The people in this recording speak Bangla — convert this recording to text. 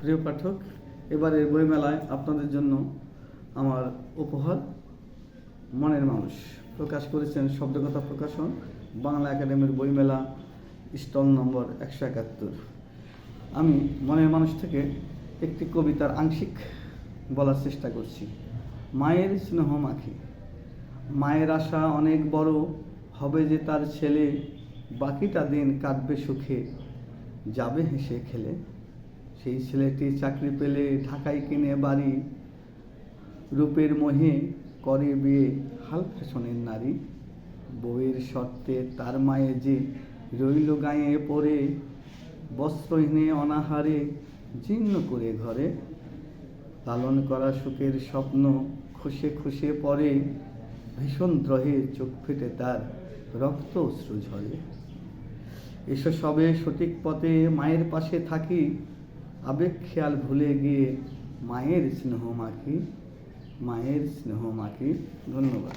প্রিয় পাঠক, এবারের বইমেলায় আপনাদের জন্য আমার উপহার মনের মানুষ প্রকাশ করেছেন শব্দকথা প্রকাশন, বাংলা একাডেমির বইমেলা, স্টল নম্বর 171। আমি মনের মানুষ থেকে একটি কবিতার আংশিক বলার চেষ্টা করছি। মায়ের স্নেহ মাখি, মায়ের আশা অনেক বড়, হবে যে তার ছেলে, বাকিটা দিন কাটবে সুখে, যাবে হেসে খেলে। সেই ছেলেটি চাকরি পেলে ঢাকায় কিনে বাড়ি, রূপের মোহে করে বিয়ে হাল ফ্যাশনের নারী। বউয়ের শর্তে তার মায়ে যে রইল গায়ে পড়ে, বস্ত্রহীনে অনাহারে জীর্ণ করে ঘরে। লালন করা সুখের স্বপ্ন খুশে খুশে পড়ে, ভীষণ দ্রোহে চোখ ফেটে তার রক্ত অশ্রু ঝরে। এসো সবে সঠিক পথে মায়ের পাশে থাকি, আবেগ খেয়াল ভুলে গিয়ে মায়ের স্নেহ মাখি, মায়ের স্নেহ মাখি। ধন্যবাদ।